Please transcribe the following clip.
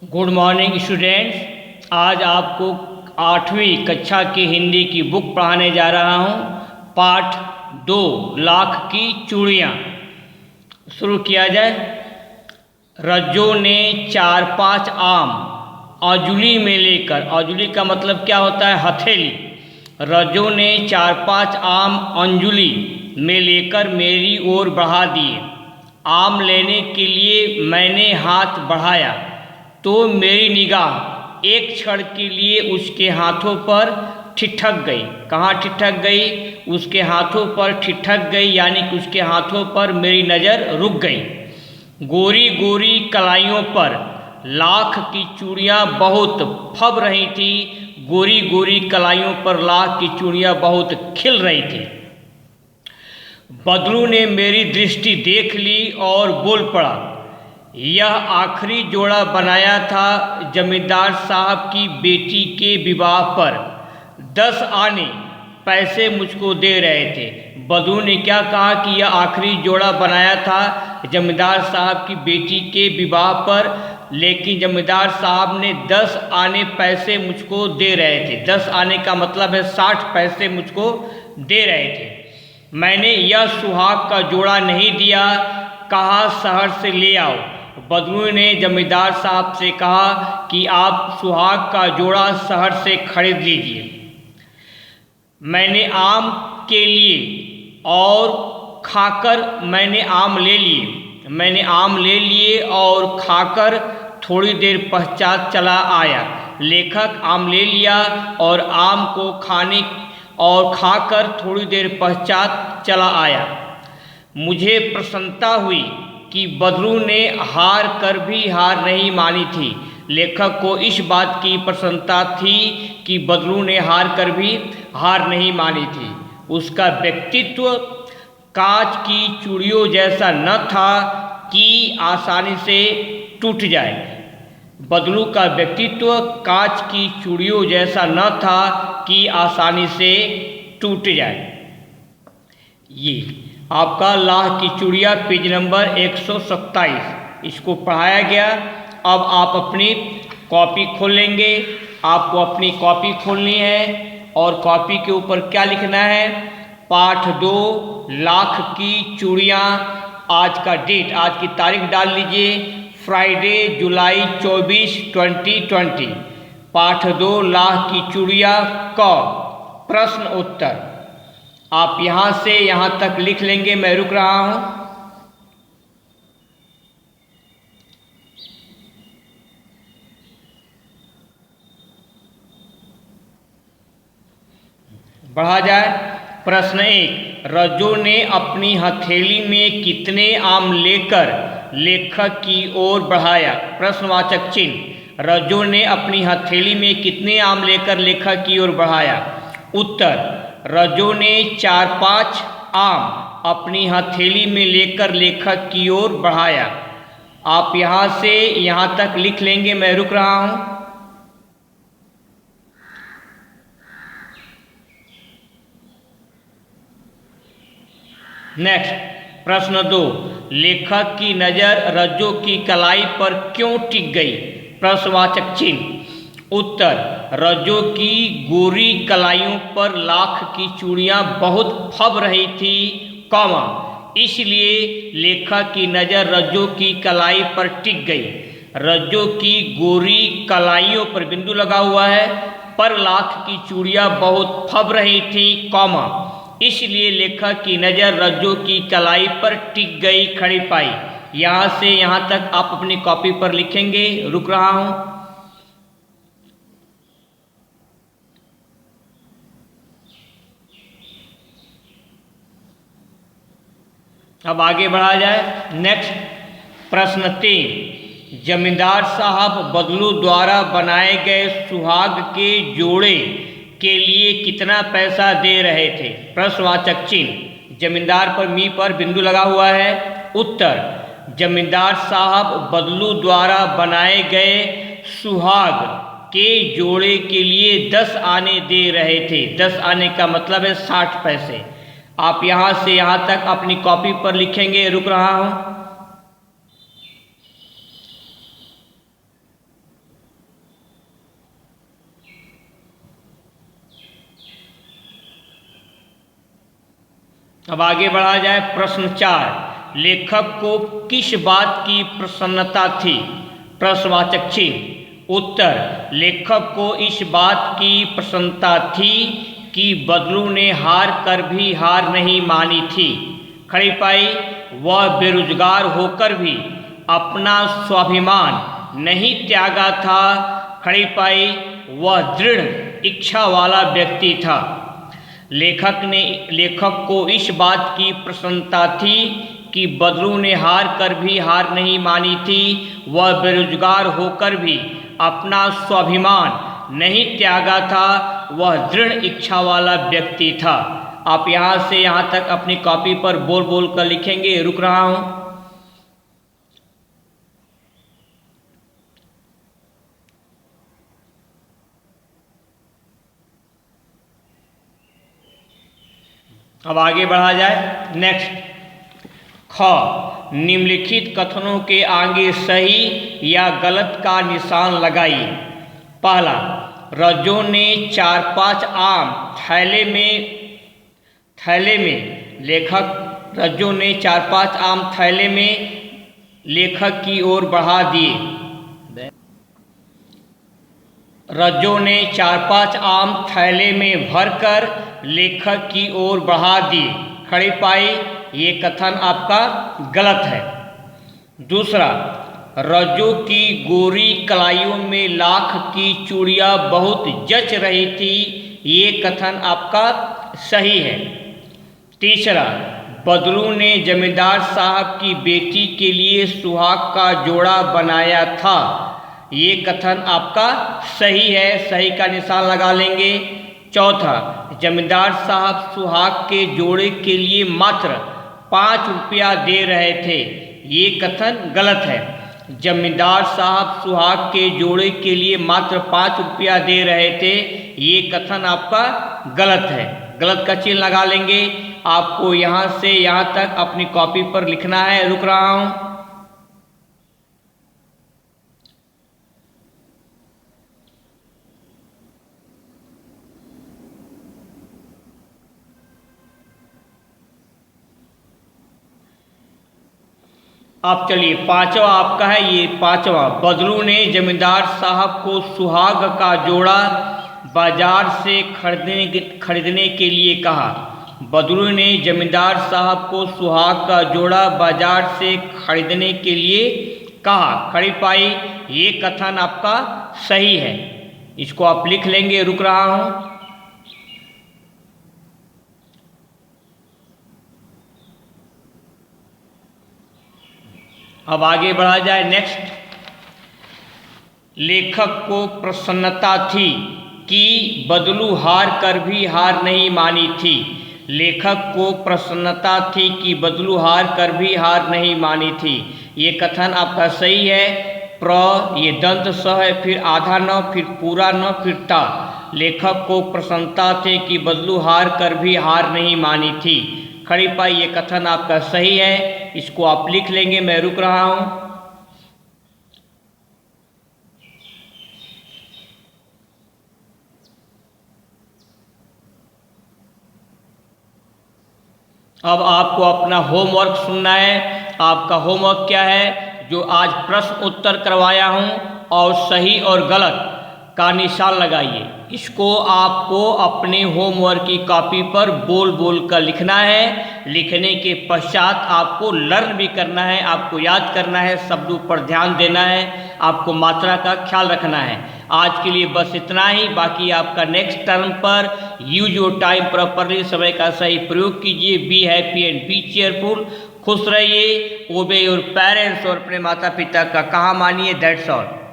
Good morning students. आज आपको 8वीं कक्षा की हिंदी की बुक पढ़ाने जा रहा हूँ। पाठ 2 लाख की चूड़ियाँ। शुरू किया जाए। रज्जो ने 4-5 आम औजुली में लेकर, औजुली का मतलब क्या होता है? हथेली। रज्जो ने 4-5 आम अंजुली में लेकर मेरी ओर बढ़ा दिए। आम लेने के लिए मैंने हाथ बढ़ाया तो मेरी निगाह एक क्षण के लिए उसके हाथों पर ठिठक गई। कहाँ ठिठक गई? उसके हाथों पर ठिठक गई, यानी कि उसके हाथों पर मेरी नज़र रुक गई। गोरी गोरी कलाइयों पर लाख की चूड़ियाँ बहुत फब रही थी। गोरी गोरी कलाइयों पर लाख की चूड़ियाँ बहुत खिल रही थी। बदलू ने मेरी दृष्टि देख ली और बोल पड़ा, यह आखिरी जोड़ा बनाया था जमींदार साहब की बेटी के विवाह पर। 10 आने पैसे मुझको दे रहे थे। बदलू ने क्या कहा कि यह आखिरी जोड़ा बनाया था जमींदार साहब की बेटी के विवाह पर, लेकिन जमींदार साहब ने 10 आने पैसे मुझको दे रहे थे। 10 आने का मतलब है 60 पैसे मुझको दे रहे थे। मैंने यह सुहाग का जोड़ा नहीं दिया, कहा शहर से ले आओ। बदलू ने जमींदार साहब से कहा कि आप सुहाग का जोड़ा शहर से खरीद लीजिए। मैंने आम के लिए और खाकर मैंने आम ले लिए। मैंने आम ले लिए और खाकर थोड़ी देर पश्चात चला आया। लेखक आम ले लिया और आम को खाने और खाकर थोड़ी देर पश्चात चला आया। मुझे प्रसन्नता हुई कि बदलू ने हार कर भी हार नहीं मानी थी। लेखक को इस बात की प्रसन्नता थी कि बदलू ने हार कर भी हार नहीं मानी थी। उसका व्यक्तित्व कांच की चूड़ियों जैसा न था कि आसानी से टूट जाए। बदलू का व्यक्तित्व कांच की चूड़ियों जैसा न था कि आसानी से टूट जाए। ये आपका लाख की चूड़ियाँ पेज नंबर 127 इसको पढ़ाया गया। अब आप अपनी कॉपी खोल लेंगे। आपको अपनी कॉपी खोलनी है और कॉपी के ऊपर क्या लिखना है? पाठ 2 लाख की चूड़ियाँ। आज का डेट, आज की तारीख डाल लीजिए, फ्राइडे जुलाई 24, 2020। पाठ 2 लाख की चूड़ियाँ क प्रश्न उत्तर आप यहाँ से यहाँ तक लिख लेंगे। मैं रुक रहा हूँ। बढ़ा जाए। प्रश्न 1, रज्जो ने अपनी हथेली में कितने आम लेकर लेखक की ओर बढ़ाया? प्रश्नवाचक चिन्ह। रज्जो ने अपनी हथेली में कितने आम लेकर लेखक की ओर बढ़ाया? उत्तर, रज्जो ने 4-5 आम अपनी हथेली में लेकर लेखक की ओर बढ़ाया। आप यहाँ से यहाँ तक लिख लेंगे। मैं रुक रहा हूँ। नेक्स्ट, प्रश्न 2, लेखक की नज़र रज्जो की कलाई पर क्यों टिक गई? प्रश्नवाचक चिन्ह। उत्तर, रज्जो की गोरी कलाइयों पर लाख की चूड़ियाँ बहुत फब रही थी, कौमा, इसलिए लेखक की नज़र रज्जो की कलाई पर टिक गई। रज्जो की गोरी कलाइयों पर बिंदु लगा हुआ है, पर लाख की चूड़ियाँ बहुत फब रही थी, कौमा, इसलिए लेखक की नज़र रज्जो की कलाई पर टिक गई, खड़ी पाई। यहाँ से यहाँ तक आप अपनी कॉपी पर लिखेंगे। रुक रहा हूँ। अब आगे बढ़ा जाए। नेक्स्ट, प्रश्न 3, जमींदार साहब बदलू द्वारा बनाए गए सुहाग के जोड़े के लिए कितना पैसा दे रहे थे? प्रश्नवाचक चिन्ह। जमींदार पर मी पर बिंदु लगा हुआ है। उत्तर, जमींदार साहब बदलू द्वारा बनाए गए सुहाग के जोड़े के लिए 10 आने दे रहे थे। 10 आने का मतलब है 60 पैसे। आप यहाँ से यहाँ तक अपनी कॉपी पर लिखेंगे। रुक रहा हूँ। अब आगे बढ़ा जाए। प्रश्न 4, लेखक को किस बात की प्रसन्नता थी? प्रश्नवाचक चिन्ह। उत्तर, लेखक को इस बात की प्रसन्नता थी कि बदलू ने हार कर भी हार नहीं मानी थी। खड़ी पाई, वह बेरोजगार होकर भी अपना स्वाभिमान नहीं त्यागा था। खड़ी पाई, वह दृढ़ इच्छा वाला व्यक्ति था। लेखक को इस बात की प्रसन्नता थी कि बदलू ने हार कर भी हार नहीं मानी थी। वह बेरोजगार होकर भी अपना स्वाभिमान नहीं त्यागा था। वह दृढ़ इच्छा वाला व्यक्ति था। आप यहाँ से यहाँ तक अपनी कॉपी पर बोल बोल कर लिखेंगे। रुक रहा हूँ। अब आगे बढ़ा जाए। नेक्स्ट, ख, निम्नलिखित कथनों के आगे सही या गलत का निशान लगाइए। पहला, रज्जो ने 4-5 आम थैले में लेखक रज्जो ने 4-5 आम थैले में लेखक की ओर बढ़ा दिए। रज्जो ने 4-5 आम थैले में भरकर लेखक की ओर बढ़ा दिए। खड़ी पाई, ये कथन आपका गलत है। दूसरा, रज्जो की गोरी कलाइयों में लाख की चूड़ियाँ बहुत जच रही थी। ये कथन आपका सही है। तीसरा, बदलू ने जमींदार साहब की बेटी के लिए सुहाग का जोड़ा बनाया था। ये कथन आपका सही है। सही का निशान लगा लेंगे। चौथा, जमींदार साहब सुहाग के जोड़े के लिए मात्र 5 रुपया दे रहे थे। ये कथन गलत है। जमींदार साहब सुहाग के जोड़े के लिए मात्र 5 रुपया दे रहे थे। ये कथन आपका गलत है। गलत का चिन्ह लगा लेंगे। आपको यहाँ से यहाँ तक अपनी कॉपी पर लिखना है। रुक रहा हूँ। अब चलिए, पांचवा आपका है। ये पांचवा, बदलू ने जमींदार साहब को सुहाग का जोड़ा बाजार से खरीदने के लिए कहा। बदलू ने जमींदार साहब को सुहाग का जोड़ा बाजार से खरीदने के लिए कहा। खड़ी पाई, ये कथन आपका सही है। इसको आप लिख लेंगे। रुक रहा हूँ। अब आगे बढ़ा जाए। नेक्स्ट, लेखक को प्रसन्नता थी कि बदलू हार कर भी हार नहीं मानी थी। लेखक को प्रसन्नता थी कि बदलू हार कर भी हार नहीं मानी थी। ये कथन आपका सही है। प्र, ये दंत स है, फिर आधा न, फिर पूरा न, फिर ता। लेखक को प्रसन्नता थी कि बदलू हार कर भी हार नहीं मानी थी। खड़ी पाई, ये कथन आपका सही है। इसको आप लिख लेंगे। मैं रुक रहा हूँ। अब आपको अपना होमवर्क सुनना है। आपका होमवर्क क्या है? जो आज प्रश्न उत्तर करवाया हूँ और सही और गलत का निशान लगाइए। इसको आपको अपने होमवर्क की कॉपी पर बोल बोल कर लिखना है। लिखने के पश्चात आपको लर्न भी करना है, आपको याद करना है, शब्दों पर ध्यान देना है, आपको मात्रा का ख्याल रखना है। आज के लिए बस इतना ही। बाकी आपका नेक्स्ट टर्म पर यूज योर टाइम प्रॉपरली, समय का सही प्रयोग कीजिए। Be happy and B cheerful. खुश रहिए। ओबे योर पेरेंट्स, और अपने माता पिता का कहा मानिए। That's all.